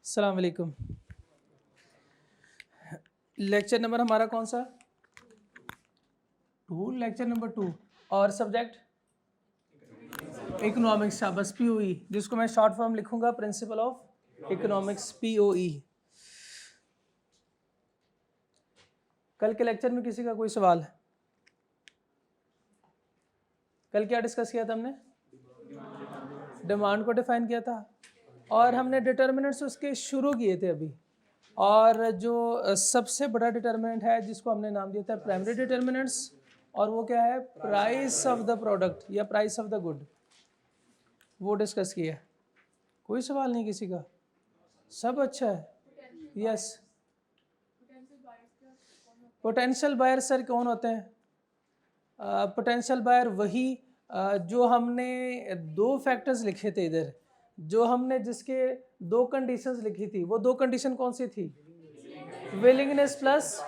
अस्सलाम वालेकुम। Lecture number हमारा कौन सा? 2, लेक्चर नंबर 2। और सब्जेक्ट इकोनॉमिक्स, शाबाश, पीओई, जिसको मैं शॉर्ट फॉर्म लिखूंगा प्रिंसिपल ऑफ इकोनॉमिक्स, पीओई। कल के लेक्चर में किसी का कोई सवाल है? कल क्या डिस्कस किया था हमने? डिमांड को डिफाइन किया था और हमने डिटर्मिनेंट्स उसके शुरू किए थे अभी। और जो सबसे बड़ा डिटर्मिनेंट है जिसको हमने नाम दिया था प्राइमरी डिटर्मिनेंट्स, और वो क्या है? प्राइस ऑफ द प्रोडक्ट या प्राइस ऑफ द गुड, वो डिस्कस किया। कोई सवाल नहीं किसी का? सब अच्छा है? यस। पोटेंशियल बायर सर कौन होते हैं? पोटेंशियल बायर वही जो हमने 2 फैक्टर्स लिखे थे इधर, जो हमने जिसके 2 कंडीशंस लिखी थी। वो 2 कंडीशन कौन सी थी? Willingness plus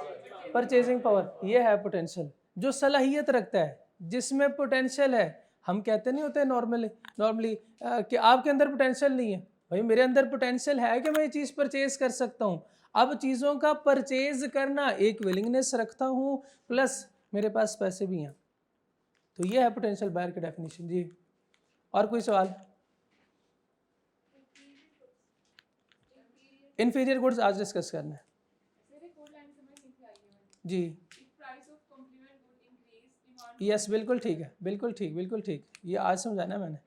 purchasing power. ये है पोटेंशियल, जो सलाहियत रखता है, जिसमें पोटेंशियल है। हम कहते नहीं होते नॉर्मली कि आपके अंदर पोटेंशियल नहीं है। भाई मेरे अंदर पोटेंशियल है कि मैं ये चीज़ परचेज कर सकता हूँ। अब चीज़ों का परचेज करना, एक विलिंगनेस रखता हूँ प्लस मेरे पास पैसे भी हैं। तो ये है पोटेंशियल बायर की डेफिनेशन जी। और कोई सवाल? इंफीरियर गुड्स आज डिस्कस करना है जी। यस, बिल्कुल ठीक है, बिल्कुल ठीक। ये आज समझाना है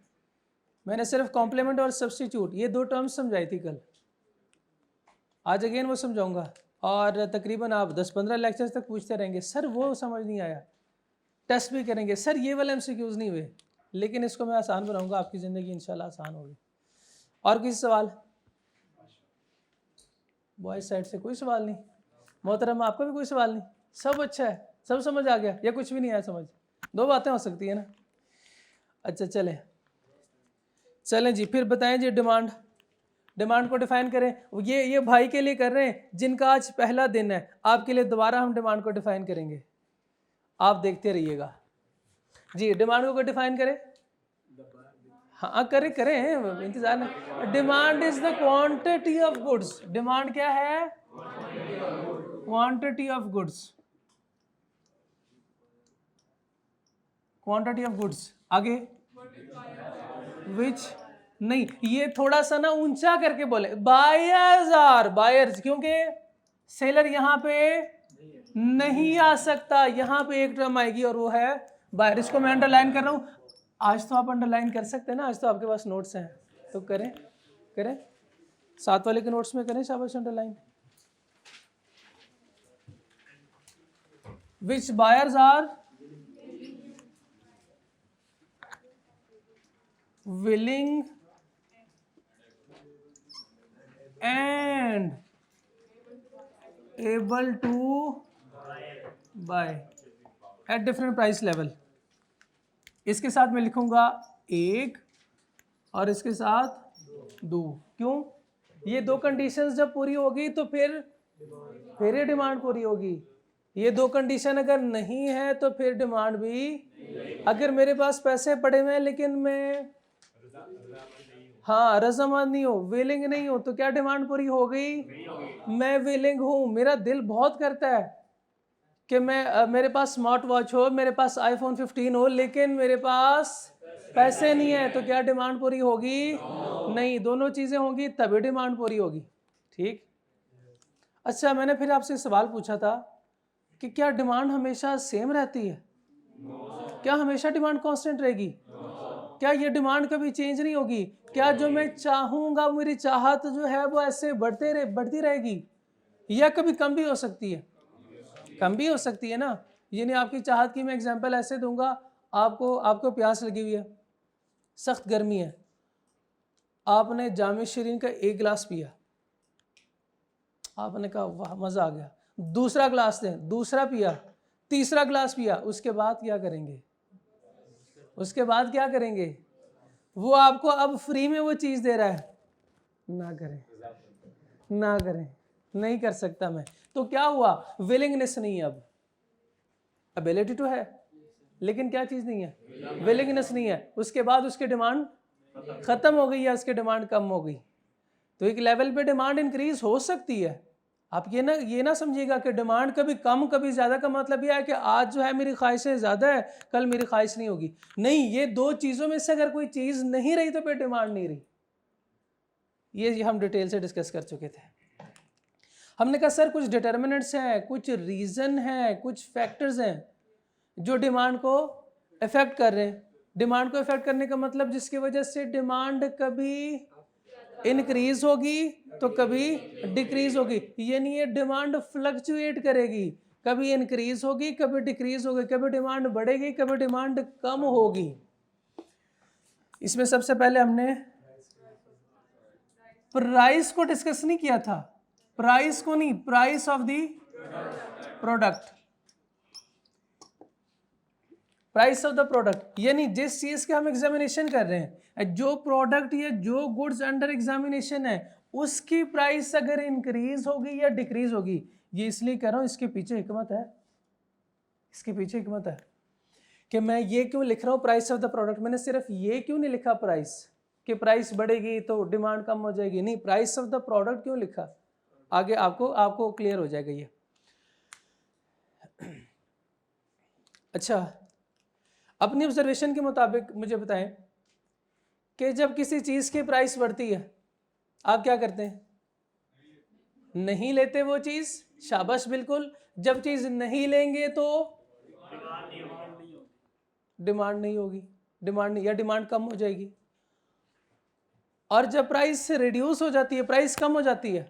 मैंने सिर्फ कॉम्प्लीमेंट और सब्स्टिट्यूट, ये 2 टर्म्स समझाई थी कल। आज अगेन वो समझाऊंगा और तकरीबन आप 10-15 लेक्चर्स तक पूछते रहेंगे, सर वो समझ नहीं आया। टेस्ट भी करेंगे, सर ये वाले MCQs नहीं हुए, लेकिन इसको मैं आसान बनाऊंगा, आपकी ज़िंदगी इंशाल्लाह आसान होगी। और किसी सवाल? बॉयज साइड से कोई सवाल नहीं? मोहतरम आपका भी कोई सवाल नहीं? सब अच्छा है, सब समझ आ गया या कुछ भी नहीं आया समझ? 2 बातें हो सकती है ना। अच्छा चलें जी, फिर बताएं जी। डिमांड को डिफाइन करें। ये भाई के लिए कर रहे हैं जिनका आज पहला दिन है। आपके लिए दोबारा हम डिमांड को डिफाइन करेंगे, आप देखते रहिएगा जी। डिमांड को डिफाइन करें। हाँ करें, इंतजार नहीं। Demand is the quantity of goods. Demand क्या है? Quantity of goods, quantity of goods. आगे विच नहीं, ये थोड़ा सा ना ऊंचा करके बोले। बायर्स, क्योंकि सेलर यहाँ पे नहीं आ सकता। यहाँ पे एक टर्म आएगी और वो है बायर। इसको मैं अंडरलाइन कर रहा हूँ। आज तो आप अंडरलाइन कर सकते हैं ना, आज तो आपके पास नोट्स हैं, तो करें 7 वाले के नोट्स में करें शाबाश underline. Which buyers are willing and able to buy at different price level। इसके साथ मैं लिखूंगा 1 और इसके साथ 2। क्यों? ये 2 कंडीशंस जब पूरी होगी तो फिर ये डिमांड पूरी होगी। ये 2 कंडीशन अगर नहीं है तो फिर डिमांड भी। अगर मेरे पास पैसे पड़े हुए हैं लेकिन मैं रजामंद नहीं हूँ, विलिंग नहीं हूँ, तो क्या डिमांड पूरी हो गई? मैं विलिंग हूँ, मेरा दिल बहुत करता है कि मेरे पास स्मार्ट वॉच हो, मेरे पास iPhone 15 हो, लेकिन मेरे पास पैसे नहीं है, तो क्या डिमांड पूरी होगी? नहीं। दोनों चीज़ें होंगी तभी डिमांड पूरी होगी। ठीक। अच्छा, मैंने फिर आपसे सवाल पूछा था कि क्या डिमांड हमेशा सेम रहती है? क्या हमेशा डिमांड कांस्टेंट रहेगी? क्या ये डिमांड कभी चेंज नहीं होगी? क्या जो मैं चाहूँगा, मेरी चाहत जो है वो ऐसे बढ़ती रहेगी, या कभी कम भी हो सकती है? कम भी हो सकती है ना। यानी आपकी चाहत की मैं एग्जांपल ऐसे दूंगा, आपको प्यास लगी हुई है, सख्त गर्मी है, आपने जाम शीरीन का 1 गिलास पिया, आपने कहा वाह मज़ा आ गया, दूसरा गिलास दें, दूसरा पिया, तीसरा गिलास पिया, उसके बाद क्या करेंगे? वो आपको अब फ्री में वो चीज़ दे रहा है, ना करें, नहीं कर सकता मैं। तो क्या हुआ? विलिंगनेस नहीं है। अब एबिलिटी तो है लेकिन क्या चीज़ नहीं है? विलिंगनेस नहीं है। उसके बाद उसकी डिमांड खत्म हो गई या उसकी डिमांड कम हो गई? तो एक लेवल पे डिमांड इंक्रीज हो सकती है। आप ये ना समझिएगा कि डिमांड कभी कम कभी ज़्यादा का मतलब यह है कि आज जो है मेरी ख्वाहिशें ज़्यादा है, कल मेरी ख्वाहिश नहीं होगी। नहीं, ये दो चीज़ों में से अगर कोई चीज़ नहीं रही तो फिर डिमांड नहीं रही। ये हम डिटेल से डिस्कस कर चुके थे। हमने कहा सर कुछ डिटर्मिनेंट्स हैं, कुछ रीज़न हैं, कुछ फैक्टर्स हैं जो डिमांड को इफेक्ट कर रहे हैं। डिमांड को इफेक्ट करने का मतलब जिसकी वजह से डिमांड कभी इंक्रीज होगी तो कभी डिक्रीज होगी, यानी ये डिमांड फ्लक्चुएट करेगी, कभी इंक्रीज होगी कभी डिक्रीज होगी, कभी डिमांड बढ़ेगी कभी डिमांड कम होगी। इसमें सबसे पहले हमने प्राइस को डिस्कस नहीं किया था, प्राइस को नहीं, price of the product, price of the product, यानी जिस चीज के हम एग्जामिनेशन कर रहे हैं, जो प्रोडक्ट या जो गुड्स अंडर एग्जामिनेशन है, उसकी प्राइस अगर इंक्रीज होगी या डिक्रीज होगी। ये इसलिए कह रहा हूं, इसके पीछे हिकमत है, इसके पीछे हिकमत है कि मैं ये क्यों लिख रहा हूं प्राइस ऑफ द प्रोडक्ट। मैंने सिर्फ ये क्यों नहीं लिखा प्राइस, कि प्राइस बढ़ेगी तो डिमांड कम हो जाएगी, नहीं, प्राइस ऑफ द प्रोडक्ट क्यों लिखा, आगे आपको क्लियर हो जाएगा ये। अच्छा, अपनी ऑब्जर्वेशन के मुताबिक मुझे बताएं कि जब किसी चीज की प्राइस बढ़ती है आप क्या करते हैं? नहीं लेते वो चीज, शाबाश, बिल्कुल। जब चीज नहीं लेंगे तो डिमांड नहीं होगी, डिमांड नहीं, या डिमांड कम हो जाएगी। और जब प्राइस रिड्यूस हो जाती है, प्राइस कम हो जाती है,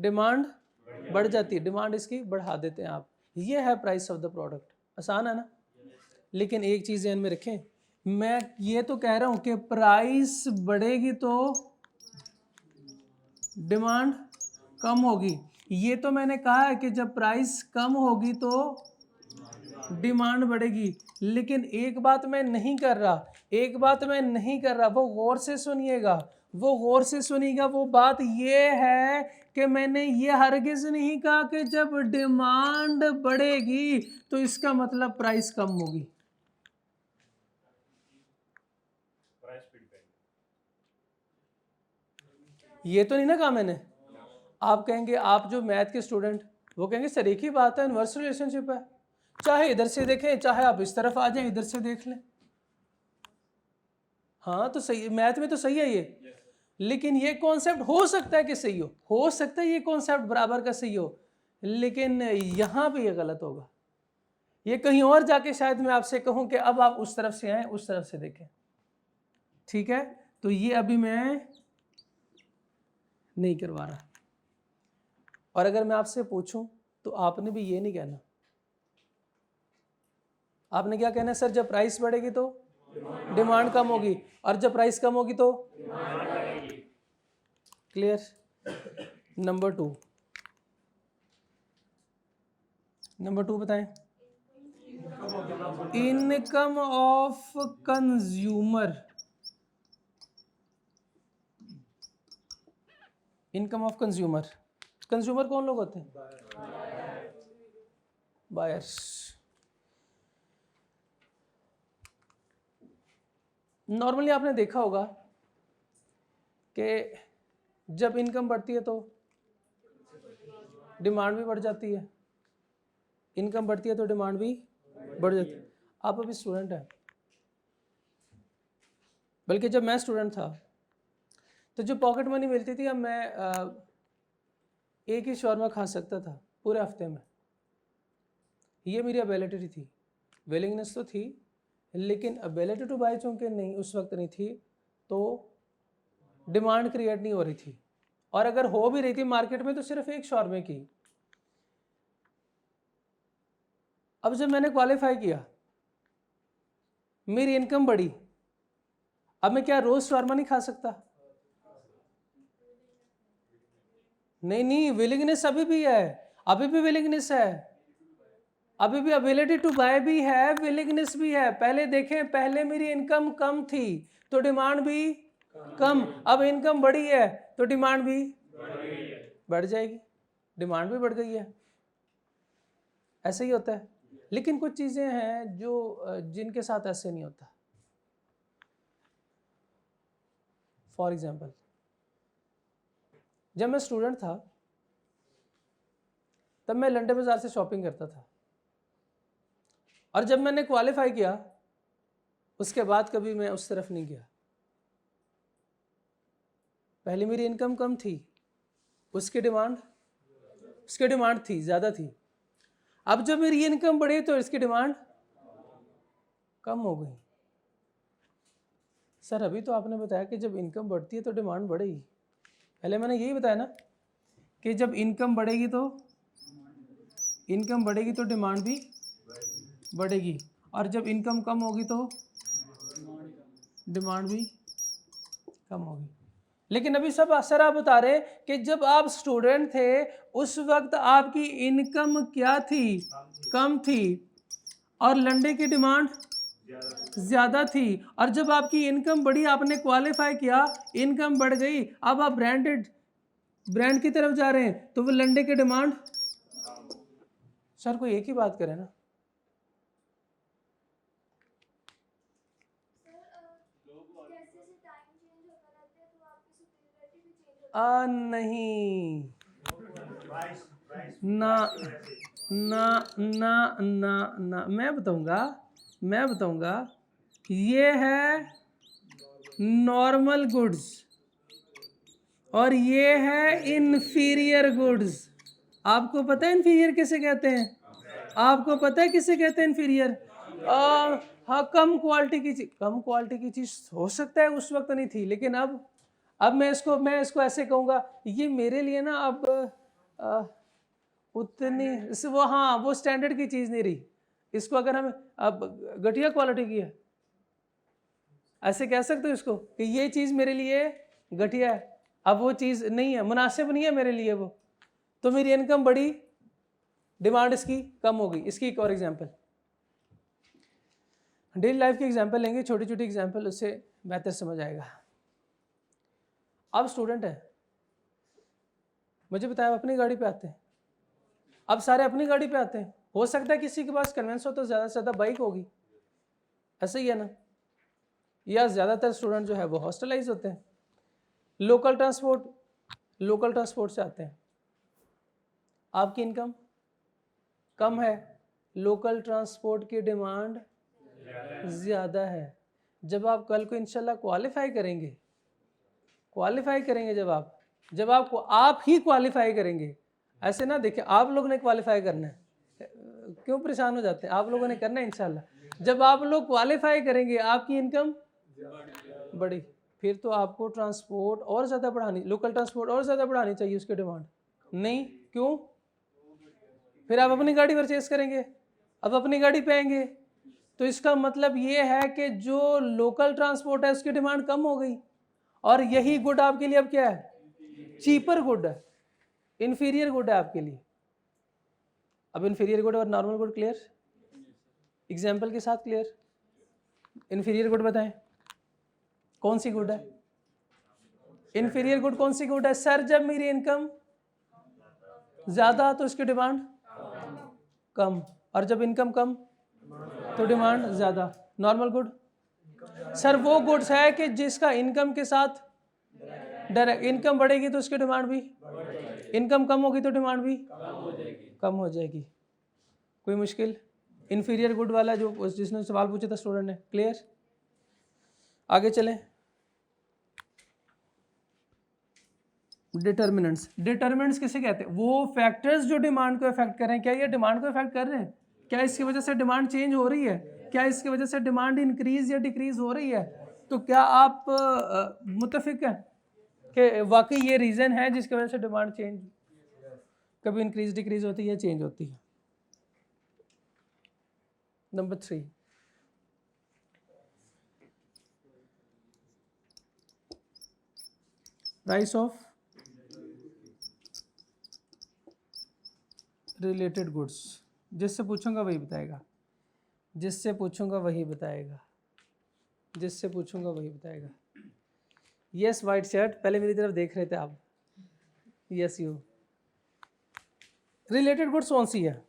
डिमांड बढ़ जाती है, डिमांड इसकी बढ़ा देते हैं आप। ये है प्राइस ऑफ द प्रोडक्ट। आसान है ना? लेकिन एक चीज ध्यान में रखें, मैं ये तो कह रहा हूं कि प्राइस बढ़ेगी तो डिमांड कम होगी, ये तो मैंने कहा है कि जब प्राइस कम होगी तो डिमांड बढ़ेगी। लेकिन एक बात मैं नहीं कर रहा, एक बात मैं नहीं कर रहा, वो गौर से सुनिएगा, वो गौर से सुनिएगा। वो बात ये है कि मैंने ये हरगिज नहीं कहा कि जब डिमांड बढ़ेगी तो इसका मतलब प्राइस कम होगी। ये तो नहीं ना कहा मैंने। आप कहेंगे, आप जो मैथ के स्टूडेंट, वो कहेंगे सर एक ही बात है, इनवर्स रिलेशनशिप है, चाहे इधर से देखें चाहे आप इस तरफ आ जाएं इधर से देख लें। हाँ तो सही, मैथ में तो सही है ये, लेकिन ये कॉन्सेप्ट हो सकता है कि सही हो सकता है ये कॉन्सेप्ट बराबर का सही हो, लेकिन यहाँ पे ये गलत होगा। ये कहीं और जाके शायद मैं आपसे कहूँ कि अब आप उस तरफ से आए, उस तरफ से देखें, ठीक है? तो ये अभी मैं नहीं करवा रहा। और अगर मैं आपसे पूछूं तो आपने भी ये नहीं कहना, आपने क्या कहना है? सर जब प्राइस बढ़ेगी तो डिमांड कम होगी, और जब प्राइस कम होगी तो क्लियर? नंबर टू बताएं। Income of consumer, income of consumer, consumer कौन लोग होते हैं? बायर्स। नॉर्मली आपने देखा होगा कि जब इनकम बढ़ती है तो डिमांड भी बढ़ जाती है, इनकम बढ़ती है तो डिमांड भी बढ़ जाती है। आप अभी स्टूडेंट हैं, बल्कि जब मैं स्टूडेंट था तो जो पॉकेट मनी मिलती थी, अब मैं एक ही शौरमा खा सकता था पूरे हफ्ते में। ये मेरी एबिलिटी थी, विलिंगनेस तो थी, लेकिन एबिलिटी टू बाय चूंकि नहीं उस वक्त नहीं थी, तो डिमांड क्रिएट नहीं हो रही थी। और अगर हो भी रही थी मार्केट में तो सिर्फ एक शौरमे की। अब जब मैंने क्वालिफाई किया, मेरी इनकम बढ़ी, अब मैं क्या रोज शौरमा नहीं खा सकता? नहीं, विलिंगनेस अभी भी है, अभी भी विलिंगनेस है, अभी भी एबिलिटी टू बाय भी है, विलिंगनेस भी है। पहले देखें, पहले मेरी इनकम कम थी तो डिमांड भी कम, अब इनकम बढ़ी है तो डिमांड भी बढ़ जाएगी, डिमांड भी बढ़ गई है। ऐसे ही होता है। लेकिन कुछ चीजें हैं जो जिनके साथ ऐसे नहीं होता। फॉर एग्जाम्पल, जब मैं स्टूडेंट था तब मैं लंडे बाजार से शॉपिंग करता था, और जब मैंने क्वालिफाई किया उसके बाद कभी मैं उस तरफ नहीं गया। पहले मेरी इनकम कम थी, उसकी डिमांड थी, ज़्यादा थी। अब जब मेरी इनकम बढ़ी तो इसकी डिमांड कम हो गई। सर अभी तो आपने बताया कि जब इनकम बढ़ती है तो डिमांड बढ़ेगी। पहले मैंने यही बताया ना कि जब इनकम बढ़ेगी तो डिमांड भी बढ़ेगी, और जब इनकम कम होगी तो डिमांड भी कम होगी। लेकिन अभी सर आप बता रहे कि जब आप स्टूडेंट थे उस वक्त आपकी इनकम क्या थी? कम थी, और लंडे की डिमांड ज़्यादा थी। और जब आपकी इनकम बढ़ी, आपने क्वालिफाई किया, इनकम बढ़ गई, अब आप ब्रांड की तरफ जा रहे हैं, तो वो लंडे की डिमांड। सर कोई एक ही बात करे ना। नहीं, ना ना ना ना ना, मैं बताऊंगा ये है नॉर्मल गुड्स और ये है इन्फीरियर गुड्स। आपको पता है इन्फीरियर किसे कहते हैं? आपको पता है किसे कहते हैं इन्फीरियर? हाँ, कम क्वालिटी की चीज़ हो सकता है उस वक्त नहीं थी, लेकिन अब मैं इसको ऐसे कहूँगा, ये मेरे लिए ना अब उतनी वो स्टैंडर्ड की चीज़ नहीं रही। इसको अगर हम अब घटिया क्वालिटी की है, ऐसे कह सकते हो इसको कि ये चीज़ मेरे लिए घटिया है, अब वो चीज़ नहीं है, मुनासिब नहीं है मेरे लिए वो, तो मेरी इनकम बढ़ी, डिमांड इसकी कम होगी। इसकी एक और एग्जांपल, डेली लाइफ की एग्जांपल लेंगे, छोटी छोटी एग्जांपल, उससे बेहतर समझ आएगा। अब स्टूडेंट है, मुझे बताया अपनी गाड़ी पे आते हैं, अब सारे अपनी गाड़ी पे आते हैं। हो सकता है किसी के पास कन्वेंस हो तो ज़्यादा से ज़्यादा बाइक होगी, ऐसे ही है ना? या ज़्यादातर स्टूडेंट जो है वो हॉस्टलाइज होते हैं, लोकल ट्रांसपोर्ट से आते हैं। आपकी इनकम कम है, लोकल ट्रांसपोर्ट की डिमांड ज़्यादा है। जब आप कल को इंशाल्लाह क्वालिफाई करेंगे, जब आप ही क्वालिफाई करेंगे, ऐसे ना देखिए आप लोग ने क्वालिफाई करना है, क्यों परेशान हो जाते हैं? आप लोगों ने करना है इंशाल्लाह। जब आप लोग क्वालिफाई करेंगे, आपकी इनकम बढ़ी, फिर तो आपको ट्रांसपोर्ट और ज़्यादा बढ़ानी, लोकल ट्रांसपोर्ट और ज़्यादा बढ़ानी चाहिए उसकी डिमांड। नहीं, क्यों? फिर आप अपनी गाड़ी परचेस करेंगे, अब अपनी गाड़ी पे आएंगे, तो इसका मतलब ये है कि जो लोकल ट्रांसपोर्ट है उसकी डिमांड कम हो गई, और यही गुड आपके लिए अब क्या है? चीपर गुड है, इन्फीरियर गुड है आपके लिए। अब इन्फीरियर गुड और नॉर्मल गुड क्लियर? एग्जाम्पल के साथ क्लियर? इन्फीरियर गुड बताएं कौन सी गुड है? इन्फीरियर गुड कौन सी गुड है? सर जब मेरी इनकम ज़्यादा तो इसकी डिमांड कम, और जब इनकम कम तो डिमांड ज़्यादा। नॉर्मल गुड सर वो गुड्स है कि जिसका इनकम के साथ डायरेक्ट, इनकम बढ़ेगी तो उसकी डिमांड भी, इनकम कम होगी तो डिमांड भी कम हो जाएगी। कोई मुश्किल? इन्फीरियर गुड वाला जो जिसने सवाल पूछा था स्टूडेंट ने, क्लियर? आगे चलें। डिटर्मिनेंट्स किसे कहते हैं? वो फैक्टर्स जो डिमांड को इफेक्ट कर रहे हैं। क्या ये डिमांड को इफेक्ट कर रहे हैं? क्या इसकी वजह से डिमांड चेंज हो रही है? क्या इसकी वजह से डिमांड इंक्रीज या डिक्रीज हो रही है? तो क्या आप मुत्तफिक हैं कि वाकई ये रीज़न है जिसकी वजह से डिमांड चेंज, कभी इंक्रीज डिक्रीज होती है, चेंज होती है? Number 3, price of related goods. जिससे पूछूंगा वही बताएगा, जिससे पूछूंगा वही बताएगा। यस वाइट शर्ट, पहले मेरी तरफ देख रहे थे आप। Yes you. रिलेटेड गुड्स कौन सी है?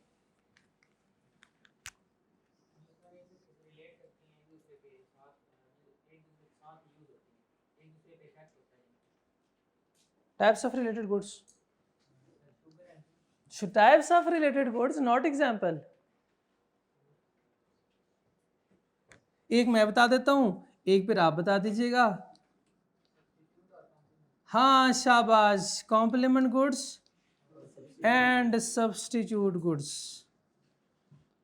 Types of related goods. Types of related goods, not example. एक मैं बता देता हूं, एक फिर आप बता दीजिएगा. हाँ शाबाश, complement goods and substitute goods,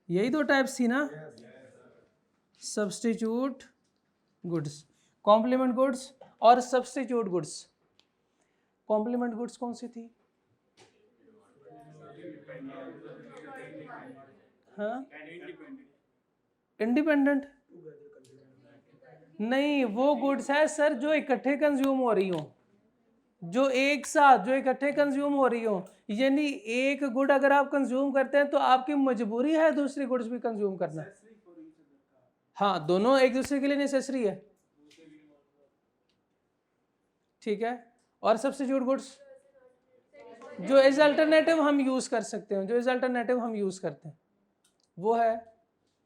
यही दो टाइप्स थी ना. सब्स्टिट्यूट गुड्स, कॉम्प्लीमेंट गुड्स और सब्स्टिट्यूट गुड्स. कॉम्प्लीमेंट गुड्स कौन सी थी? हाँ, इंडिपेंडेंट नहीं, वो गुड्स है सर जो इकट्ठे कंज्यूम हो रही हो, जो एक साथ, जो इकट्ठे कंज्यूम हो रही हो. यानी एक गुड अगर आप कंज्यूम करते हैं तो आपकी मजबूरी है दूसरी गुड्स भी कंज्यूम करना. हाँ, दोनों एक दूसरे के लिए नेसेसरी है. ठीक है. और सब्स्टिट्यूट गुड्स जो एज अल्टरनेटिव हम यूज कर सकते हैं, जो एज अल्टरनेटिव हम यूज करते हैं, वो है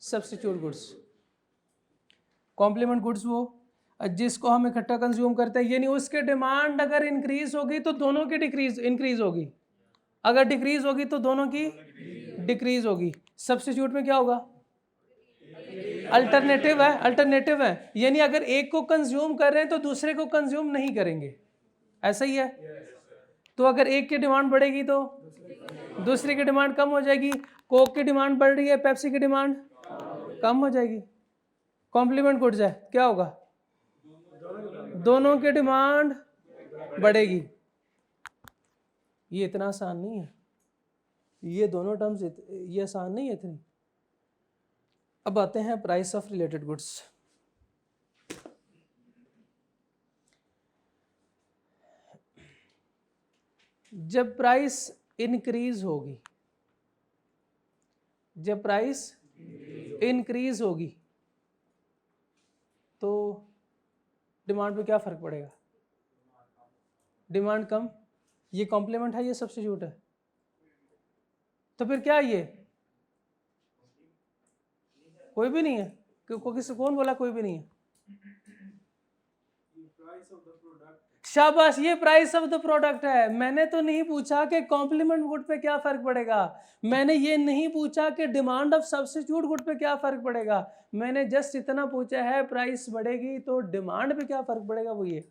सब्स्टिट्यूट गुड्स. कॉम्प्लीमेंट गुड्स वो जिसको हम इकट्ठा कंज्यूम करते हैं, यानी उसके डिमांड अगर इंक्रीज होगी तो दोनों की इंक्रीज होगी, अगर डिक्रीज होगी तो दोनों की डिक्रीज होगी. सब्स्टिट्यूट में क्या होगा? अल्टरनेटिव है, अल्टरनेटिव है, यानी अगर एक को कंज्यूम कर रहे हैं तो दूसरे को कंज्यूम नहीं करेंगे, ऐसा ही है. तो अगर एक की डिमांड बढ़ेगी तो दूसरे की डिमांड कम हो जाएगी. कोक की डिमांड बढ़ रही है, पेप्सी की डिमांड कम हो जाएगी. कॉम्प्लीमेंट गुड्स है, क्या होगा? दोनों की डिमांड बढ़ेगी. ये इतना आसान नहीं है, ये दोनों टर्म्स ये आसान नहीं है इतनी. अब आते हैं प्राइस ऑफ रिलेटेड गुड्स. जब प्राइस इंक्रीज होगी, जब प्राइस इंक्रीज होगी तो डिमांड पे क्या फर्क पड़ेगा? डिमांड कम. ये कॉम्प्लीमेंट है, ये सब्स्टिट्यूट है, तो फिर क्या है ये? कोई भी नहीं है. किसी कौन बोला कोई भी नहीं है? शाबाश, ये प्राइस ऑफ द प्रोडक्ट है. मैंने तो नहीं पूछा कि कॉम्प्लीमेंट गुड पे क्या फर्क पड़ेगा, मैंने ये नहीं पूछा कि डिमांड ऑफ सब्स्टिट्यूट गुड पे क्या फर्क पड़ेगा. मैंने जस्ट इतना पूछा है प्राइस बढ़ेगी तो डिमांड पे क्या फर्क पड़ेगा, वो ये.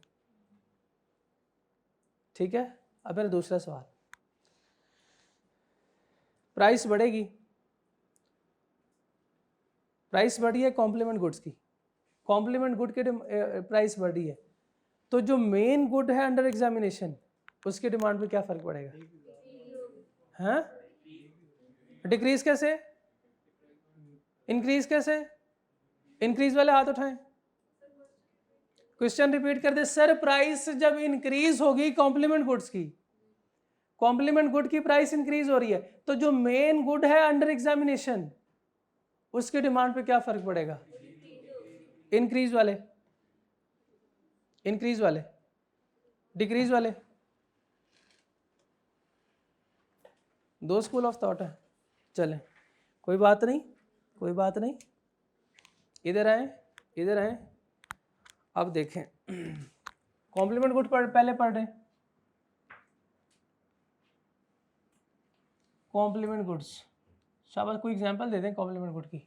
ठीक है. अब मेरा दूसरा सवाल, प्राइस बढ़ेगी, प्राइस बढ़ी है कॉम्प्लीमेंट गुड्स की, कॉम्प्लीमेंट गुड की प्राइस बढ़ी है, तो जो मेन गुड है अंडर एग्जामिनेशन उसके डिमांड पे क्या फर्क पड़ेगा? हाँ, डिक्रीज कैसे, इंक्रीज कैसे? इंक्रीज वाले हाथ उठाएं. क्वेश्चन रिपीट कर दे सर. प्राइस जब इंक्रीज होगी कॉम्प्लीमेंट गुड्स की, कॉम्प्लीमेंट गुड की प्राइस इंक्रीज हो रही है, तो जो मेन गुड है अंडर एग्जामिनेशन उसके डिमांड पे क्या फर्क पड़ेगा? इंक्रीज वाले, इंक्रीज वाले, डिक्रीज वाले. दो स्कूल ऑफ थॉट है. चलें, कोई बात नहीं, कोई बात नहीं. इधर आए, इधर आए. अब देखें, कॉम्प्लीमेंट गुड पहले पढ़ रहे. कॉम्प्लीमेंट गुड्स, शाबाश. कोई एग्जांपल दे दें कॉम्प्लीमेंट गुड की.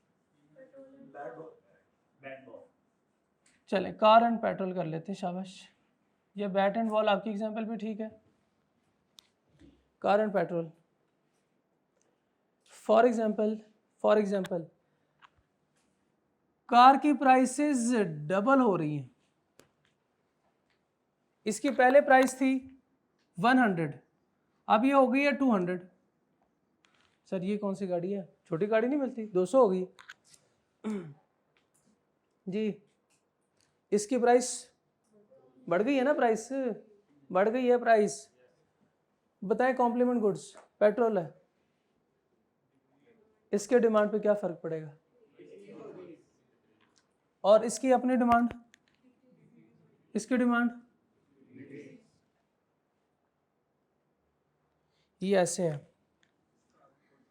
चलें, कार एंड पेट्रोल कर लेते हैं. शाबाश. ये बैट एंड बॉल आपकी एग्जांपल भी ठीक है. Car and petrol. For example car की प्राइसेस डबल हो रही हैं. इसकी पहले प्राइस थी 100, अब ये हो गई है 200. सर ये कौन सी गाड़ी है? छोटी गाड़ी नहीं मिलती, 200 हो गई जी. इसकी प्राइस बढ़ गई है ना, प्राइस बढ़ गई है प्राइस. बताएं कॉम्प्लीमेंट गुड्स पेट्रोल है, इसके डिमांड पे क्या फर्क पड़ेगा? और इसकी अपनी डिमांड, इसकी डिमांड ये ऐसे है.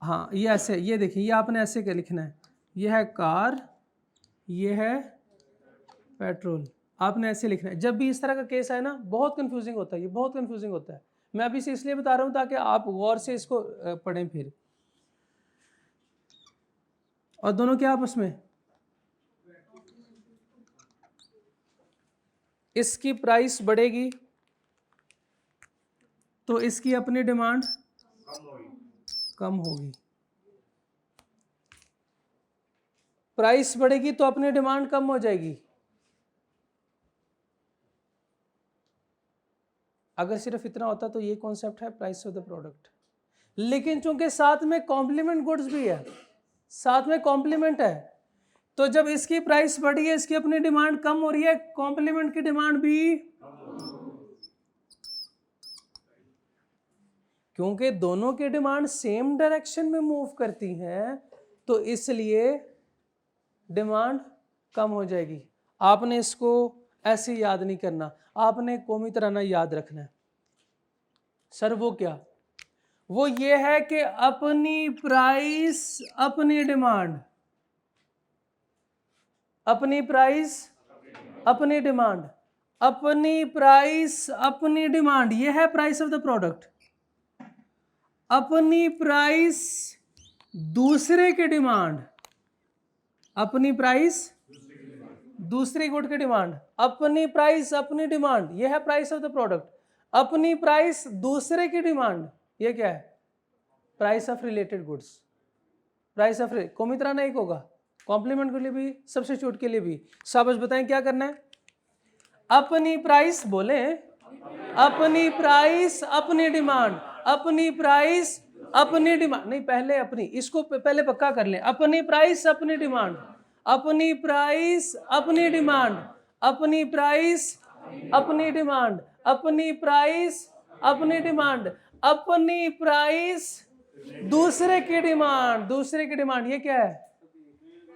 हाँ ये ऐसे, ये देखिए, ये आपने ऐसे क्या लिखना है. ये है कार, ये है पेट्रोल. आपने ऐसे लिखना है। जब भी इस तरह का केस है ना, बहुत कंफ्यूजिंग होता है, ये बहुत कंफ्यूजिंग होता है। मैं अभी से इसलिए बता रहा हूँ ताकि आप गौर से इसको पढ़ें फिर। और दोनों क्या आपस में, इसकी प्राइस बढ़ेगी तो इसकी अपनी डिमांड कम होगी, प्राइस बढ़ेगी तो अपनी डिमांड कम हो जाएगी। अगर सिर्फ इतना होता तो ये कॉन्सेप्ट है प्राइस ऑफ द प्रोडक्ट, लेकिन चूंकि साथ में कॉम्प्लीमेंट गुड्स भी है, साथ में कॉम्प्लीमेंट है, तो जब इसकी प्राइस बढ़ी है, इसकी अपनी डिमांड कम हो रही है, कॉम्प्लीमेंट की डिमांड भी, क्योंकि दोनों की डिमांड सेम डायरेक्शन में मूव करती हैं, तो इसलिए डिमांड कम हो जाएगी। आपने इसको ऐसे याद नहीं करना, आपने कौमी तराना याद रखना है। सर वो क्या, वो ये है कि अपनी प्राइस अपनी डिमांड, अपनी प्राइस अपनी डिमांड, अपनी प्राइस अपनी डिमांड, ये है प्राइस ऑफ द प्रोडक्ट। अपनी प्राइस दूसरे की डिमांड, अपनी प्राइस दूसरी गुड की डिमांड, अपनी प्राइस अपनी डिमांड, यह है प्राइस ऑफ द प्रोडक्ट। अपनी प्राइस दूसरे की डिमांड, यह क्या है, price of related goods. Price of कौमी तराना एक होगा, कॉम्प्लीमेंट के लिए भी, सब्स्टिट्यूट के लिए भी। शाबाश, बताएं क्या करना है। अपनी प्राइस बोले, अपनी प्राइस अपनी डिमांड, अपनी प्राइस अपनी डिमांड, नहीं पहले अपनी, इसको पहले पक्का कर लें। अपनी प्राइस अपनी डिमांड, अपनी प्राइस अपनी डिमांड, अपनी प्राइस अपनी डिमांड, अपनी प्राइस अपनी डिमांड, अपनी प्राइस दूसरे की डिमांड, दूसरे की डिमांड, ये क्या है,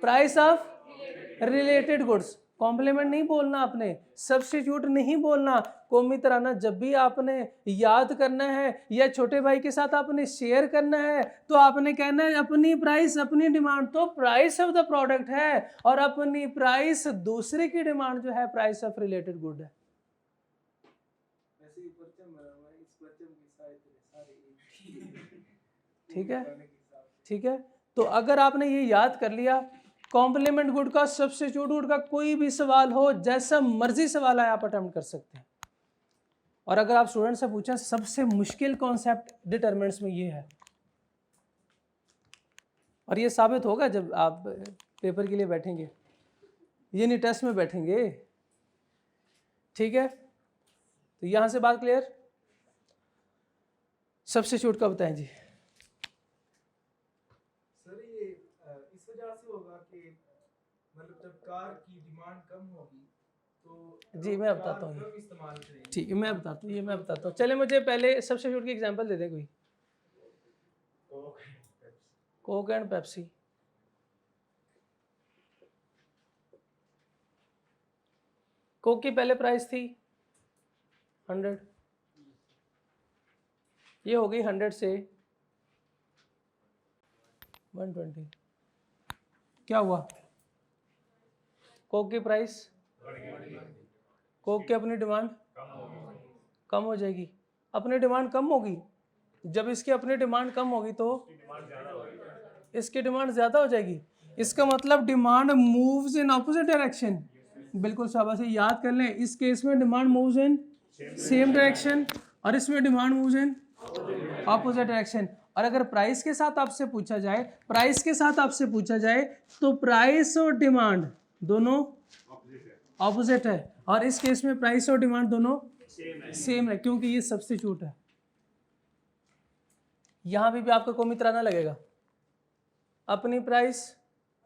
price of related goods. Complement नहीं बोलना आपने, सब्स्टिट्यूट नहीं बोलना। कौमी तराना जब भी आपने याद करना है या छोटे भाई के साथ आपने शेयर करना है, तो आपने कहना है अपनी प्राइस अपनी डिमांड, तो प्राइस ऑफ द प्रोडक्ट है, और अपनी प्राइस दूसरे की डिमांड जो है प्राइस ऑफ रिलेटेड गुड है। ठीक है, ठीक है। तो अगर आपने ये याद कर लिया, कॉम्प्लीमेंट गुड का, सब्स्टिट्यूट गुड का कोई भी सवाल हो, जैसा मर्जी सवाल है, आप अटेम्प्ट कर सकते हैं। और अगर आप स्टूडेंट से पूछें सबसे मुश्किल कॉन्सेप्ट डिटरमिनेंट्स में ये है, और ये साबित होगा जब आप पेपर के लिए बैठेंगे, ये नहीं टेस्ट में बैठेंगे। ठीक है, तो यहां से बात क्लियर। सब्स्टिट्यूट का बताएं जी। मतलब जब कार की डिमांड कम होगी तो जी मैं बताता हूँ, ठीक है मैं बताता हूँ, ये मैं बताता हूँ। चले मुझे पहले सब्स्टिट्यूट की एग्जांपल दे दें कोई। कोक एंड पेप्सी, कोक की पहले प्राइस थी 100, ये हो गई 100 से 120, क्या हुआ, कोक की प्राइस, कोक की अपनी डिमांड कम हो जाएगी। अपनी डिमांड कम होगी, जब इसकी अपनी डिमांड कम होगी तो इसकी डिमांड ज़्यादा हो जाएगी। इसका मतलब demand moves in opposite direction. बिल्कुल शाबाश, याद कर लें, इस केस में demand moves in same direction और इसमें demand moves in opposite direction. और अगर प्राइस के साथ आपसे पूछा जाए, प्राइस के साथ आपसे पूछा जाए तो प्राइस और डिमांड दोनों ऑपोजिट है, और इस केस में प्राइस और डिमांड दोनों सेम है, क्योंकि ये सब्स्टिट्यूट है। यहां भी आपका कौमी तराना लगेगा। अपनी प्राइस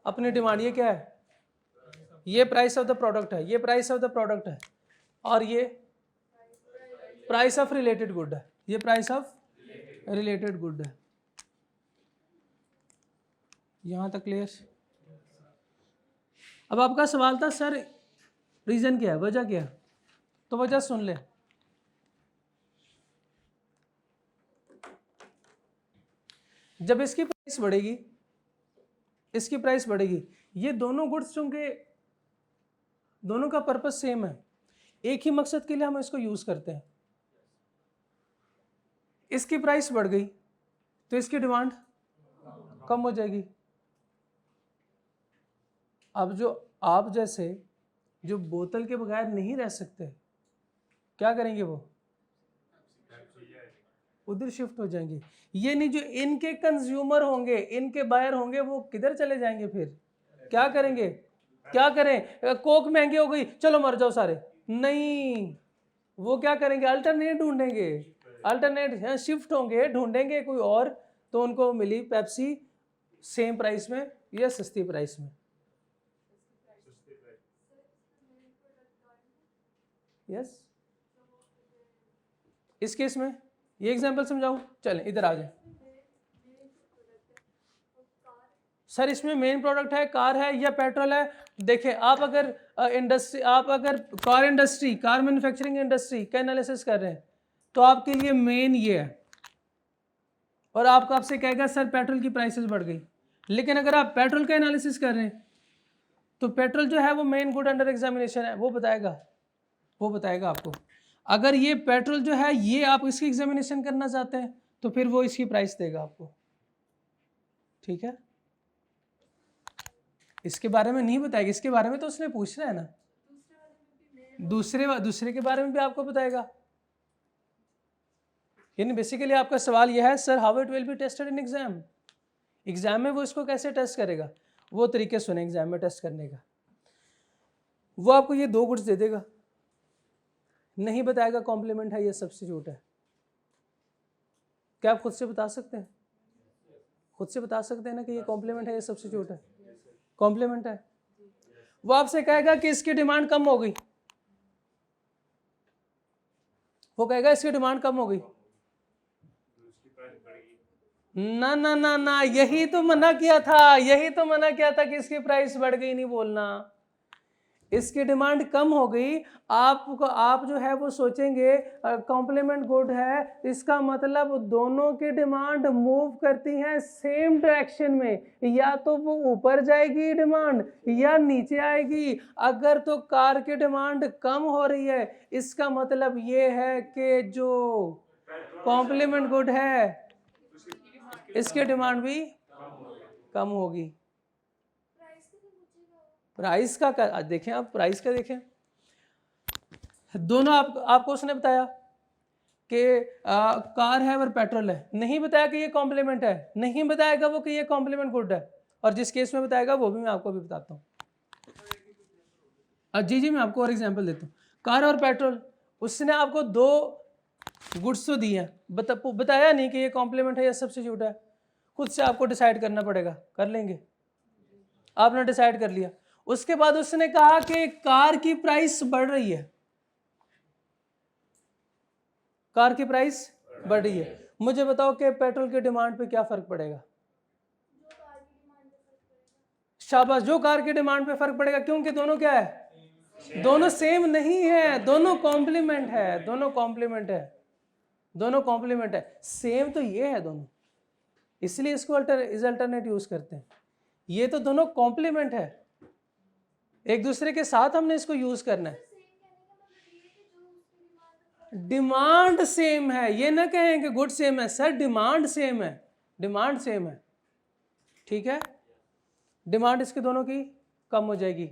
अपनी डिमांड, ये क्या है, ये प्राइस ऑफ द प्रोडक्ट है, ये प्राइस ऑफ द प्रोडक्ट है, और ये प्राइस ऑफ रिलेटेड गुड है, ये प्राइस ऑफ रिलेटेड गुड है। यहां तक क्लियर। अब आपका सवाल था सर रीजन क्या है, वजह क्या है, तो वजह सुन ले। जब इसकी प्राइस बढ़ेगी, इसकी प्राइस बढ़ेगी, ये दोनों गुड्स चूंकि दोनों का पर्पस सेम है, एक ही मकसद के लिए हम इसको यूज करते हैं। इसकी प्राइस बढ़ गई तो इसकी डिमांड कम हो जाएगी। अब जो आप जैसे जो बोतल के बगैर नहीं रह सकते, क्या करेंगे? वो उधर शिफ्ट हो जाएंगे। ये नहीं, जो इनके कंज्यूमर होंगे, इनके बायर होंगे, वो किधर चले जाएंगे? फिर क्या करेंगे? क्या करें? कोक महंगी हो गई, चलो मर जाओ सारे। नहीं, वो क्या करेंगे? अल्टरनेट ढूंढेंगे, अल्टरनेट शिफ्ट होंगे, ढूंढेंगे कोई और, तो उनको मिली पेप्सी सेम प्राइस में या सस्ती प्राइस में। यस, इस केस में ये एग्जांपल समझाऊं? चलें इधर आ जाए। सर इसमें मेन प्रोडक्ट है, कार है या पेट्रोल है? देखें, आप अगर इंडस्ट्री, आप अगर car industry, car manufacturing industry का एनालिसिस कर रहे हैं तो आपके लिए मेन ये है, और आपसे कहेगा सर पेट्रोल की प्राइसेस बढ़ गई। लेकिन अगर आप पेट्रोल का एनालिसिस कर रहे हैं तो पेट्रोल जो है वो मेन गुड अंडर एग्जामिनेशन है, वो बताएगा आपको। अगर ये पेट्रोल जो है ये आप इसकी एग्जामिनेशन करना चाहते हैं तो फिर वो इसकी प्राइस देगा आपको। ठीक है, इसके बारे में नहीं बताएगा, इसके बारे में तो उसने पूछना है ना, दूसरे के बारे में भी आपको बताएगा। यानी बेसिकली आपका सवाल यह है sir how it will be tested in exam, exam में वो इसको कैसे टेस्ट करेगा, वो तरीके सुने एग्जाम में टेस्ट करने का। वो आपको ये 2 गुड्स दे देगा, नहीं बताएगा कॉम्प्लीमेंट है या सब्स्टिट्यूट है। क्या आप खुद से बता सकते हैं? खुद से बता सकते हैं ना कि ये कॉम्प्लीमेंट है या सब्स्टिट्यूट है? कॉम्प्लीमेंट है। वो आपसे कहेगा कि इसकी डिमांड कम हो गई, वो कहेगा इसकी डिमांड कम हो गई। ना ना ना ना, यही तो मना किया था कि इसकी प्राइस बढ़ गई, नहीं बोलना। इसकी डिमांड कम हो गई, आप जो है वो सोचेंगे कॉम्प्लीमेंट गुड है, इसका मतलब दोनों की डिमांड मूव करती हैं सेम डायरेक्शन में, या तो वो ऊपर जाएगी डिमांड या नीचे आएगी। अगर तो कार की डिमांड कम हो रही है, इसका मतलब ये है कि जो कॉम्प्लीमेंट गुड है इसकी डिमांड भी कम होगी। प्राइस का देखें, आप प्राइस का देखें, दोनों आपको उसने बताया कि कार है और पेट्रोल है, नहीं बताया कि ये कॉम्प्लीमेंट है, नहीं बताएगा वो कि ये कॉम्प्लीमेंट गुड है। और जिस केस में बताएगा वो भी मैं आपको भी बताता हूँ। जी मैं आपको और एग्जांपल देता हूँ। कार और पेट्रोल, उसने आपको 2 गुड्स तो दिए हैं, बताया नहीं कि ये कॉम्प्लीमेंट है या सब्स्टिट्यूट है। खुद से आपको डिसाइड करना पड़ेगा, कर लेंगे? आपने डिसाइड कर लिया, उसके बाद उसने कहा कि कार की प्राइस बढ़ रही है, कार की प्राइस बढ़ रही है। मुझे बताओ कि पेट्रोल की डिमांड पे क्या फर्क पड़ेगा? शाबाश, जो कार की डिमांड पे फर्क पड़ेगा, क्योंकि दोनों क्या है? दोनों सेम नहीं है, दोनों कॉम्प्लीमेंट है, दोनों कॉम्प्लीमेंट है। सेम तो ये है दोनों, इसलिए इसको अल्टरनेट यूज करते हैं। ये तो दोनों कॉम्प्लीमेंट है, एक दूसरे के साथ हमने इसको यूज करना है। डिमांड सेम है, ये ना कहें कि गुड सेम है, सर डिमांड सेम है, ठीक है। डिमांड इसके दोनों की कम हो जाएगी।